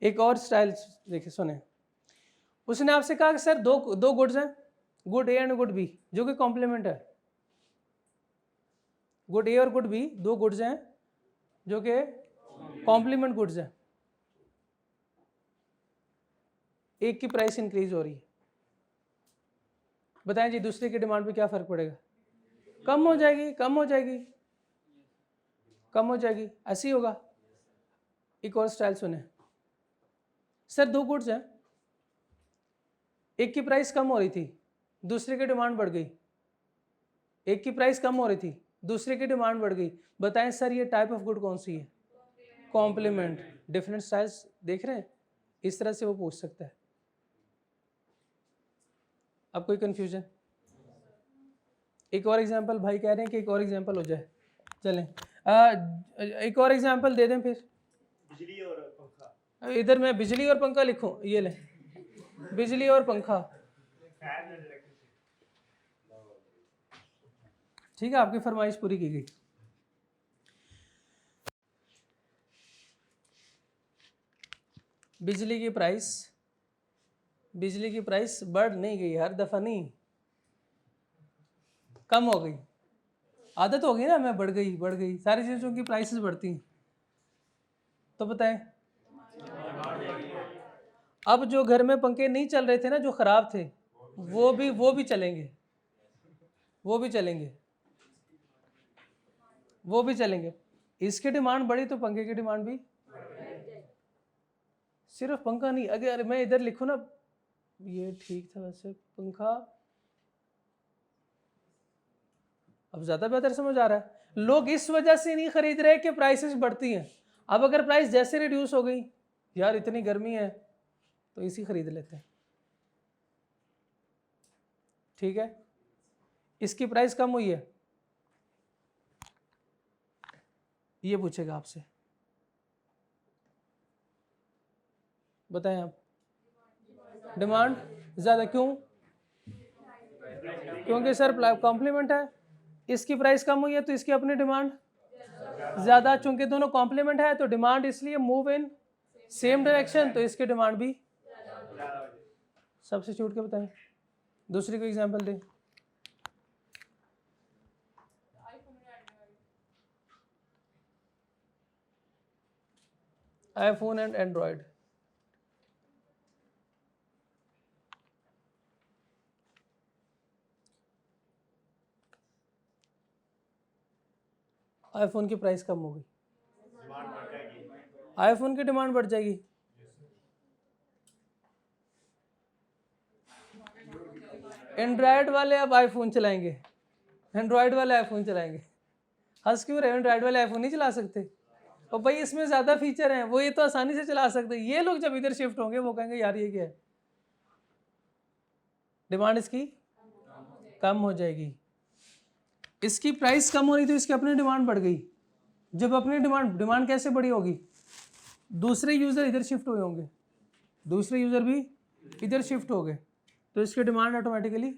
एक और स्टाइल देखिए, सुने, उसने आपसे कहा कि सर दो गुड्स हैं, good A and good B, जो कि कॉम्प्लीमेंट है। गुड ए और गुड बी 2 गुड्स हैं जो कि कॉम्प्लीमेंट गुड्स हैं। एक की प्राइस इंक्रीज हो रही है, बताएं जी दूसरे की डिमांड पे क्या फर्क पड़ेगा? कम हो जाएगी, ऐसे ही होगा। एक और स्टाइल सुने, सर 2 गुड्स हैं, एक की प्राइस कम हो रही थी, दूसरे की डिमांड बढ़ गई। एक की प्राइस कम हो रही थी, दूसरे की डिमांड बढ़ गई। बताएं सर ये टाइप ऑफ गुड कौन सी है? कॉम्प्लीमेंट। डिफरेंट स्टाइल्स देख रहे हैं, इस तरह से वो पूछ सकता है। अब कोई कंफ्यूजन? एक और एग्जांपल, भाई कह रहे हैं कि एक और एग्जांपल हो जाए, चलें एक और एग्जांपल दे दें फिर। बिजली और पंखा, इधर मैं बिजली और पंखा लिखूं, ये लें बिजली और पंखा। ठीक है, आपकी फरमाइश पूरी की गई। बिजली की प्राइस बढ़ नहीं गई, हर दफा नहीं, कम हो गई। आदत हो गई ना, मैं बढ़ गई, सारी चीज़ों की प्राइसेस बढ़ती हैं। तो बताएं, अब जो घर में पंखे नहीं चल रहे थे ना, जो ख़राब थे, वो भी चलेंगे, इसकी डिमांड बढ़ी तो पंखे की डिमांड भी। सिर्फ पंखा नहीं, अगर मैं इधर लिखूँ ना, ये ठीक था वैसे, पंखा अब ज़्यादा बेहतर समझ आ रहा है। लोग इस वजह से नहीं खरीद रहे कि प्राइसेस बढ़ती हैं। अब अगर प्राइस जैसे रिड्यूस हो गई, यार इतनी गर्मी है तो इसी खरीद लेते हैं, ठीक है, इसकी प्राइस कम हुई है, ये पूछेगा आपसे, बताएं आप। डिमांड ज़्यादा, क्यों? क्योंकि सर कॉम्प्लीमेंट है, इसकी प्राइस कम हुई है तो इसकी अपनी डिमांड ज़्यादा, चूंकि दोनों कॉम्प्लीमेंट है तो डिमांड इसलिए मूव इन सेम डायरेक्शन, तो इसकी डिमांड भी। सब्स्टिट्यूट के बताएं, दूसरी को एग्जांपल दें। आईफोन एंड एंड्रॉयड, आईफोन की प्राइस कम हो गई, आईफोन की डिमांड बढ़ जाएगी। एंड्रॉयड वाले अब आईफोन चलाएंगे, हंस क्यों रहे? एंड्रॉयड वाले आईफोन नहीं चला सकते? और भाई इसमें ज़्यादा फीचर हैं, वो ये तो आसानी से चला सकते हैं। ये लोग जब इधर शिफ्ट होंगे वो कहेंगे यार ये क्या है, डिमांड इसकी कम हो जाएगी। इसकी प्राइस कम हो रही तो इसकी अपनी डिमांड बढ़ गई। जब अपनी डिमांड कैसे बढ़ी होगी? दूसरे यूज़र इधर शिफ्ट हुए होंगे, दूसरे यूज़र भी इधर शिफ्ट हो गए, तो इसकी डिमांड ऑटोमेटिकली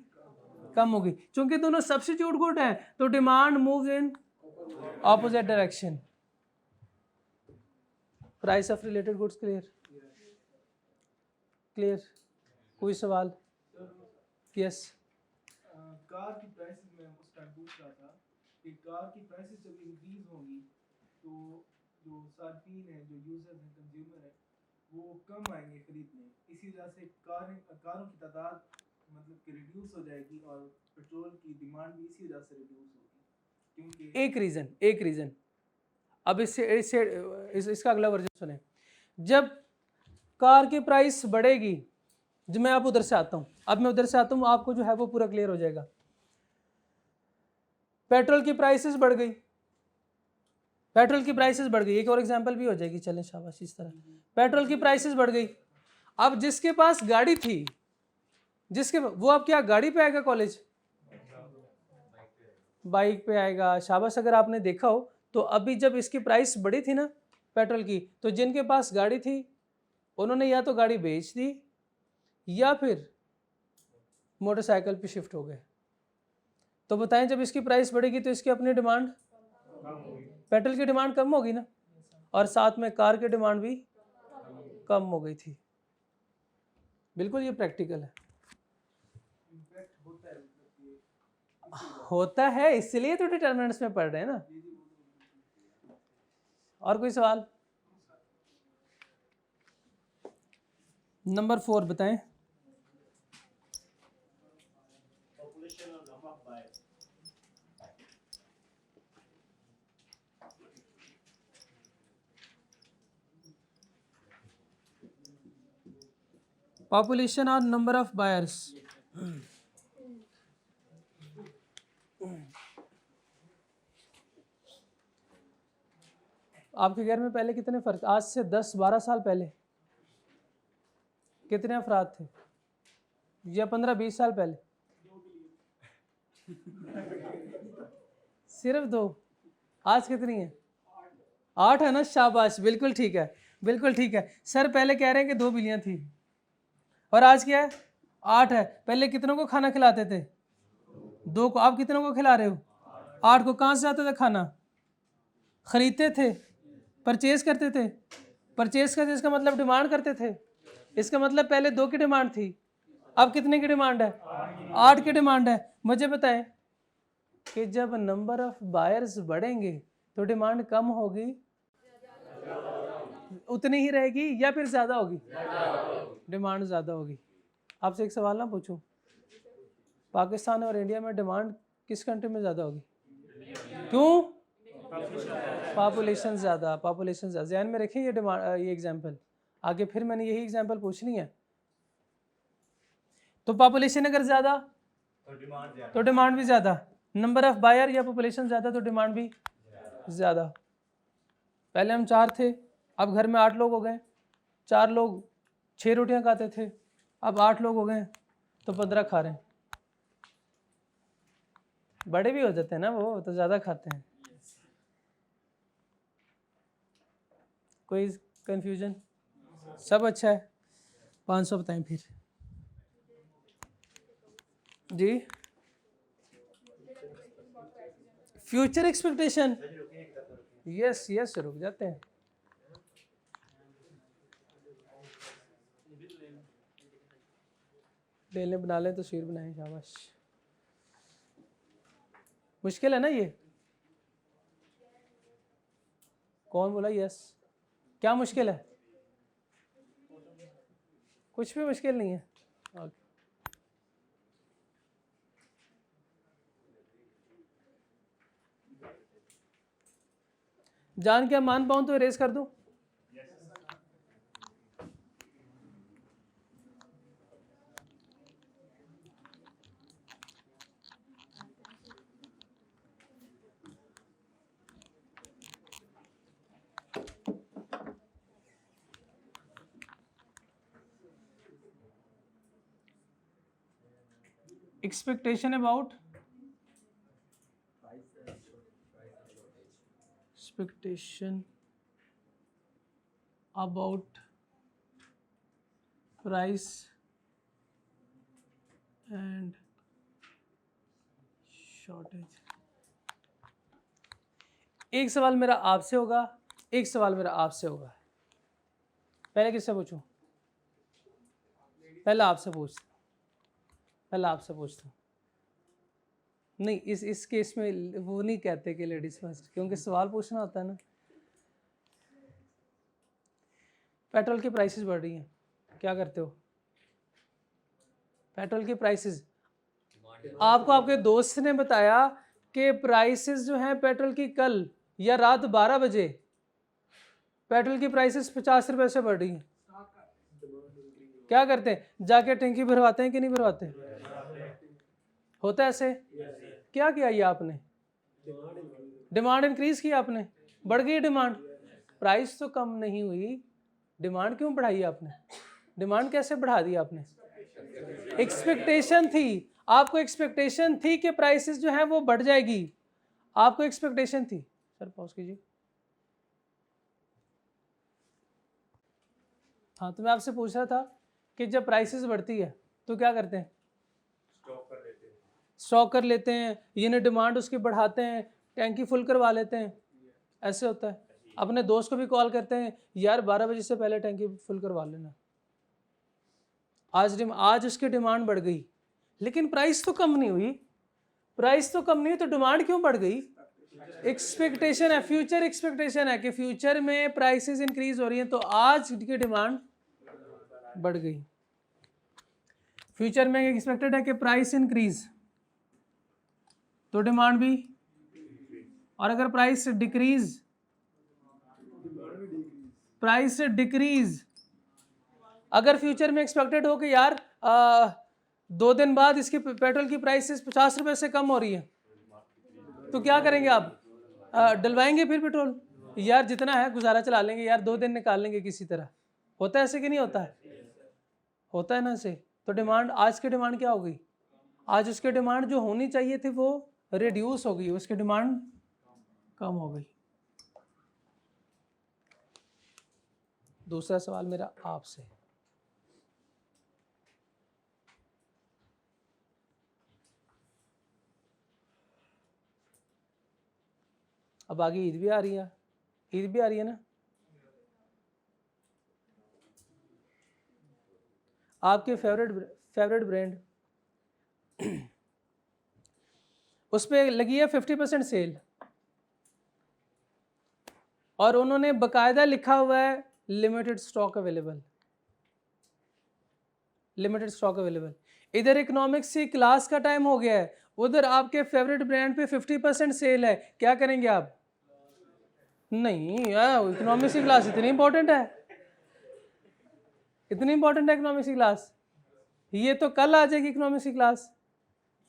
कम होगी। चूंकि दोनों सब्स्टिट्यूट गुड हैं तो demand moves in opposite direction. Price of related goods clear? कोई सवाल? यस। कार की प्राइसेस में उस टाइम पूछ रहा था कि कार की प्राइसेस जब इंक्रीज होंगी तो जो सार्फिन है, जो यूजर्स हैं, कंज्यूमर है, वो कम आएंगे खरीदने। इसी वजह से कारों की तादाद मतलब कि रिड्यूस हो जाएगी और पेट्रोल की डिमांड भी इसी वजह से रिड्यूस होगी, क्योंकि एक रीज़न अब इसका अगला वर्जन सुने। जब कार की प्राइस बढ़ेगी, जब मैं आप उधर से आता हूँ, आपको जो है वो पूरा क्लियर हो जाएगा। पेट्रोल की प्राइसेस बढ़ गई, एक और एग्जांपल भी हो जाएगी, चलें शाबाश। इस तरह पेट्रोल की प्राइसेस बढ़ गई। अब जिसके पास गाड़ी थी, वो अब क्या गाड़ी पे आएगा कॉलेज? बाइक पे आएगा, शाबाश। अगर आपने देखा हो तो अभी जब इसकी प्राइस बढ़ी थी ना पेट्रोल की, तो जिनके पास गाड़ी थी उन्होंने या तो गाड़ी बेच दी या फिर मोटरसाइकिल पे शिफ्ट हो गए। तो बताएं, जब इसकी प्राइस बढ़ेगी तो इसकी अपनी डिमांड, पेट्रोल की डिमांड कम होगी ना, और साथ में कार की डिमांड भी कम हो गई थी। बिल्कुल ये प्रैक्टिकल है, होता है, इसलिए तो डिटरमिनेंट्स में पढ़ रहे हैं ना। और कोई सवाल? नंबर 4 बताएं। पॉपुलेशन और नंबर ऑफ बायर्स। आपके घर में पहले कितने फर्क, आज से 10-12 साल पहले कितने अफराद थे, या 15-20 साल पहले? सिर्फ 2। आज कितनी है? 8 है ना, शाबाश, बिल्कुल ठीक है। सर पहले कह रहे हैं कि 2 बिलियन थी, और आज क्या है 8 है। पहले कितनों को खाना खिलाते थे 2 को, आप कितनों को खिला रहे हो 8 को। कहाँ से आता था खाना, खरीदते थे, परचेज करते थे। परचेज करते इसका मतलब डिमांड करते थे, इसका मतलब पहले 2 की डिमांड थी, अब कितने की डिमांड है 8 की डिमांड है। मुझे बताएं कि जब नंबर ऑफ बायर्स बढ़ेंगे तो डिमांड कम होगी, उतनी ही रहेगी या फिर ज़्यादा होगी, डिमांड ज़्यादा होगी। आपसे एक सवाल ना पूछूं, पाकिस्तान और इंडिया में डिमांड किस कंट्री में ज़्यादा होगी, क्यों, पॉपुलेशन ज़्यादा, पॉपुलेशन ज़्यादा। ध्यान में रखिए ये डिमांड, ये एग्जांपल आगे फिर मैंने यही एग्जांपल पूछनी है। तो पॉपुलेशन अगर ज़्यादा तो डिमांड भी ज़्यादा, नंबर ऑफ बायर या पॉपुलेशन ज़्यादा तो डिमांड भी ज़्यादा। पहले हम 4 थे, अब घर में 8 लोग हो गए। 4 लोग 6 रोटियां खाते थे, अब 8 लोग हो गए तो 15 खा रहे हैं। बड़े भी हो जाते हैं ना वो, तो ज़्यादा खाते हैं। कोई कंफ्यूजन, सब अच्छा है। 500 बताएं फिर जी। फ्यूचर एक्सपेक्टेशन, यस यस, रुक जाते हैं। ले बना लें, तस्वीर बनाएं, शाबाश। मुश्किल है ना ये, कौन बोला यस, क्या मुश्किल है, कुछ भी मुश्किल नहीं है। ओके, जान के मान पाऊँ तो इरेज कर दूं, expectation about, expectation about price and shortage. एक सवाल मेरा आपसे होगा, एक सवाल मेरा आपसे होगा। पहले किससे पूछूं, पहले आपसे पूछता, पहले आपसे पूछता हूँ। नहीं, इस केस में वो नहीं कहते कि लेडीज फर्स्ट, क्योंकि सवाल पूछना होता है ना। पेट्रोल की प्राइसेस बढ़ रही हैं, क्या करते हो, पेट्रोल की प्राइसेस, आपको आपके दोस्त ने बताया कि प्राइसेस जो हैं पेट्रोल की कल या रात 12 बजे पेट्रोल की प्राइसेस 50 रुपए से बढ़ रही हैं, क्या करते हैं, जाके टंकी भरवाते हैं कि नहीं भरवाते, होता है ऐसे। क्या किया ये आपने, डिमांड इंक्रीज की आपने, बढ़ गई डिमांड, प्राइस तो कम नहीं हुई, डिमांड क्यों बढ़ाई आपने, डिमांड कैसे बढ़ा दी आपने, एक्सपेक्टेशन थी, आपको एक्सपेक्टेशन थी कि प्राइसेस जो है वो बढ़ जाएगी, आपको एक्सपेक्टेशन थी। सर पॉज कीजिए। हाँ, तो मैं आपसे पूछ रहा था कि जब प्राइसेस बढ़ती है तो क्या करते हैं, स्टॉक कर लेते हैं, यूनिट डिमांड उसकी बढ़ाते हैं, टैंकी फुल करवा लेते हैं, ऐसे होता है। अपने दोस्त को भी कॉल करते हैं, यार 12 बजे से पहले टैंकी फुल करवा लेना। आज उसकी डिमांड बढ़ गई, लेकिन प्राइस तो कम नहीं हुई, प्राइस तो कम नहीं हुई तो डिमांड क्यों बढ़ गई, एक्सपेक्टेशन है, फ्यूचर एक्सपेक्टेशन है कि फ्यूचर में प्राइसेस इंक्रीज हो रही हैं तो आज की डिमांड बढ़ गई। फ्यूचर में एक्सपेक्टेड है कि प्राइस इंक्रीज तो डिमांड भी, और अगर प्राइस डिक्रीज, प्राइस डिक्रीज, अगर फ्यूचर में एक्सपेक्टेड हो कि यार 2 दिन बाद इसकी पेट्रोल की प्राइसेस 50 रुपए से कम हो रही है, तो क्या करेंगे आप, डलवाएंगे फिर पेट्रोल, यार जितना है गुजारा चला लेंगे यार, 2 दिन निकाल लेंगे किसी तरह, होता है ऐसे कि नहीं होता है, होता है ना ऐसे। तो डिमांड, आज की डिमांड क्या हो गई, आज उसकी डिमांड जो होनी चाहिए थी वो रिड्यूस हो गई, उसकी डिमांड कम हो गई। दूसरा सवाल मेरा आपसे, अब आगे ईद भी आ रही है, ईद भी आ रही है ना। आपके फेवरेट ब्रांड उस पर लगी है 50% सेल, और उन्होंने बकायदा लिखा हुआ है limited stock available, limited stock available. इधर इकोनॉमिक्स की क्लास का टाइम हो गया है, उधर आपके फेवरेट ब्रांड पे 50% सेल है, क्या करेंगे आप? नहीं यार, इकोनॉमिक्स की क्लास इतनी इंपॉर्टेंट है, इतनी इंपॉर्टेंट है इकोनॉमिक्स की क्लास, ये तो कल आ जाएगी इकोनॉमिक्स की क्लास,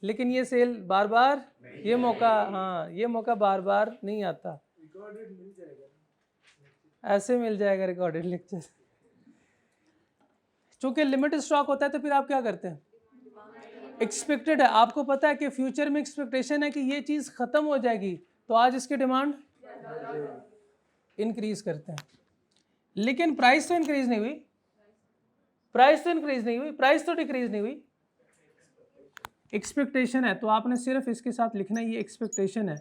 लेकिन ये सेल बार बार, ये मौका, हाँ ये मौका बार बार नहीं आता, रिकॉर्डेड मिल जाएगा, ऐसे मिल जाएगा रिकॉर्डेड लेक्चर। चूंकि लिमिटेड स्टॉक होता है तो फिर आप क्या करते हैं? एक्सपेक्टेड है, आपको पता है कि फ्यूचर में एक्सपेक्टेशन है कि ये चीज़ ख़त्म हो जाएगी, तो आज इसकी डिमांड इंक्रीज करते हैं, लेकिन प्राइस तो इंक्रीज नहीं हुई, प्राइस तो इंक्रीज नहीं हुई, प्राइस तो डिक्रीज नहीं हुई, एक्सपेक्टेशन है। तो आपने सिर्फ इसके साथ लिखना है ये एक्सपेक्टेशन है,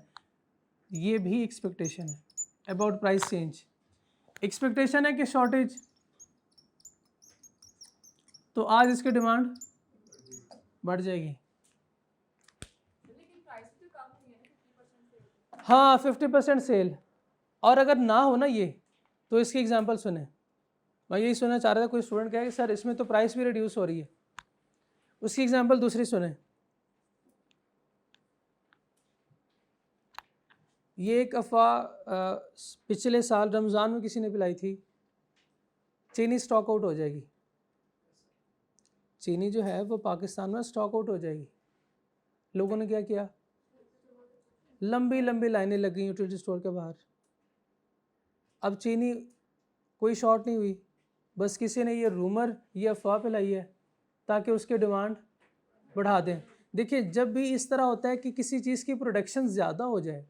ये भी एक्सपेक्टेशन है अबाउट प्राइस चेंज। एक्सपेक्टेशन है कि शॉर्टेज, तो आज इसकी डिमांड बढ़ जाएगी। हाँ 50% सेल, और अगर ना हो ना ये, तो इसकी एग्जांपल सुने। मैं यही सुनना चाह रहा था, कोई स्टूडेंट कहे कि सर इसमें तो प्राइस भी रिड्यूस हो रही है, उसकी एग्जांपल दूसरी सुने। ये एक अफवाह पिछले साल रमज़ान में किसी ने पिलाई थी, चीनी स्टॉक आउट हो जाएगी, चीनी जो है वो पाकिस्तान में स्टॉक आउट हो जाएगी। लोगों ने क्या किया? लंबी लंबी लाइनें लग गई यूटिलिटी स्टोर के बाहर। अब चीनी कोई शॉर्ट नहीं हुई, बस किसी ने ये रूमर, ये अफवाह फैलाई है ताकि उसकी डिमांड बढ़ा दें। देखिए जब भी इस तरह होता है कि किसी चीज़ की प्रोडक्शन ज़्यादा हो जाए,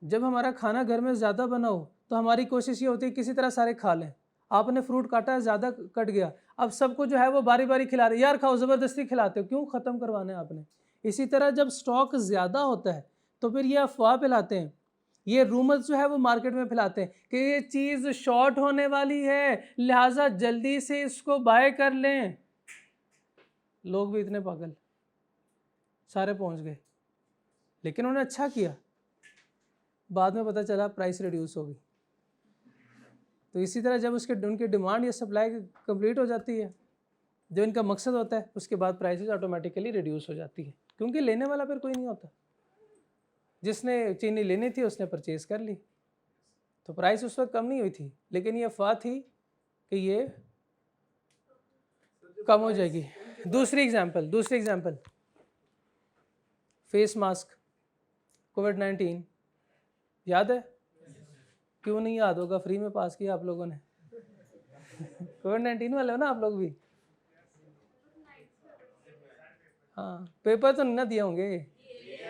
जब हमारा खाना घर में ज़्यादा बना हो तो हमारी कोशिश ये होती है किसी तरह सारे खा लें। आपने फ्रूट काटा है, ज़्यादा कट गया, अब सबको जो है वो बारी बारी खिला रहे, यार खाओ, ज़बरदस्ती खिलाते हो, क्यों? ख़त्म करवाना है आपने। इसी तरह जब स्टॉक ज़्यादा होता है तो फिर ये अफवाह फैलाते हैं, ये रूमर्स जो है वो मार्केट में फैलाते हैं कि ये चीज़ शॉर्ट होने वाली है, लिहाजा जल्दी से इसको बाय कर लें। लोग भी इतने पागल, सारे पहुंच गए, लेकिन उन्होंने अच्छा किया, बाद में पता चला प्राइस रिड्यूस हो गई। तो इसी तरह जब उनकी डिमांड या सप्लाई कंप्लीट हो जाती है, जो इनका मकसद होता है, उसके बाद प्राइसेस ऑटोमेटिकली रिड्यूस हो जाती है, क्योंकि लेने वाला फिर कोई नहीं होता। जिसने चीनी लेनी थी उसने परचेज कर ली, तो प्राइस उस वक्त कम नहीं हुई थी, लेकिन ये अफवाह थी कि ये कम हो जाएगी। दूसरी एग्जांपल, फेस मास्क, कोविड-19, याद है? क्यों नहीं याद होगा, फ्री में पास किया आप लोगों ने। कोविड-19 वाले हो ना आप लोग भी? हाँ, पेपर तो नहीं ना दिए होंगे?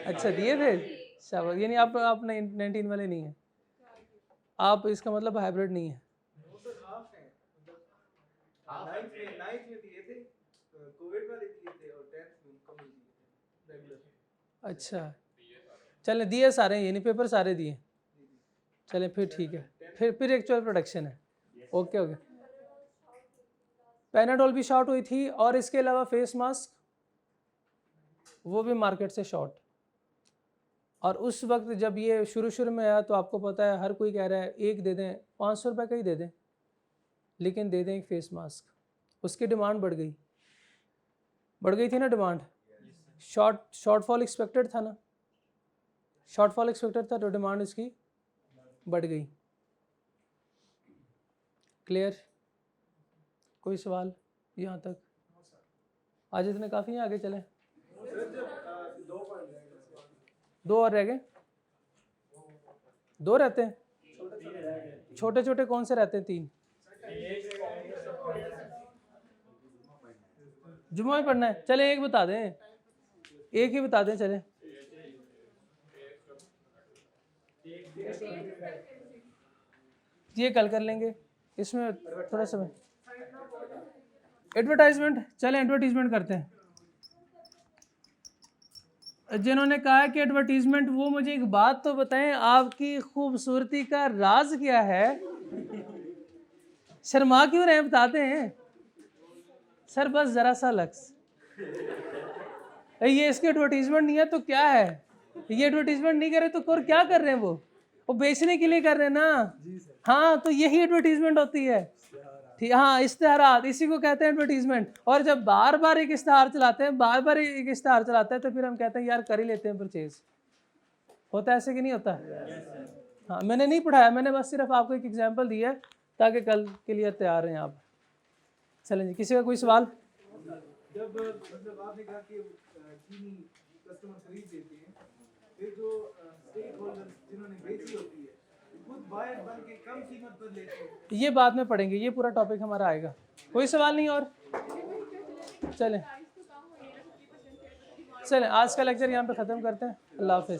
अच्छा दिए थे, शाबाश। यानी आप 19 वाले नहीं हैं आप, इसका मतलब हाइब्रिड नहीं है। नाइन्थ में दिए थे, कोविड वाले दिए थे, और 10th में कम दिए थे रेगुलर। अच्छा चले, दिए सारे, ये नहीं पेपर सारे दिए, चले फिर ठीक है, फिर एक्चुअल प्रोडक्शन है। ओके ओके, पैनाडोल भी शॉर्ट हुई थी, और इसके अलावा फेस मास्क वो भी मार्केट से शॉर्ट। और उस वक्त जब ये शुरू में आया तो आपको पता है हर कोई कह रहा है एक दे दें, 500 रुपये का ही दे दें, लेकिन दे दें एक फेस मास्क। उसकी डिमांड बढ़ गई थी ना डिमांड, शॉर्टफॉल एक्सपेक्टेड था ना, शॉर्टफॉल एक्सपेक्टेड था तो डिमांड इसकी बढ़ गई। क्लियर? कोई सवाल यहाँ तक? आज इतने काफ़ी हैं, आगे चलें। 2 और रह गए, 2 रहते हैं, छोटे छोटे कौन से रहते हैं? 3 जुम्मा में पढ़ना है, चले एक बता दें, एक ही बता दें, चले ये कल कर लेंगे, इसमें थोड़ा समय। एडवर्टाइजमेंट, चले एडवर्टाइजमेंट करते हैं। जिन्होंने कहा है कि एडवर्टीजमेंट, वो मुझे एक बात तो बताएं, आपकी खूबसूरती का राज क्या है? शर्मा क्यों रहे हैं, बताते हैं सर? बस जरा सा लक्स, ये इसकी एडवर्टीजमेंट नहीं है तो क्या है? ये एडवर्टीजमेंट नहीं करे तो और क्या कर रहे हैं? वो बेचने के लिए कर रहे हैं ना। हाँ, तो यही एडवर्टीजमेंट होती है। ठीक, हाँ, इश्तेहारात, इसी को कहते हैं एडवर्टीजमेंट। और जब बार बार एक इश्तेहार चलाते हैं, बार बार एक इश्तेहार चलाते हैं, तो फिर हम कहते हैं यार कर ही लेते हैं परचेज। होता है ऐसे कि नहीं होता? हाँ, मैंने नहीं पढ़ाया, मैंने बस सिर्फ आपको एक एग्जांपल दिया है ताकि कल के लिए तैयार रहें आप। चलें जी, किसी का कोई सवाल? जब मतलब आपने कहा कि चीनी कस्टमर खरीद देते हैं, फिर जो स्टेक होल्डर्स जिन्होंने बेची होती है खुद बायर बन के कम कीमत पर लेते हैं। ये बाद में पढ़ेंगे, ये पूरा टॉपिक हमारा आएगा। कोई सवाल नहीं और? चलें, आज का लेक्चर यहाँ पे ख़त्म करते हैं। अल्लाह हाफिज़।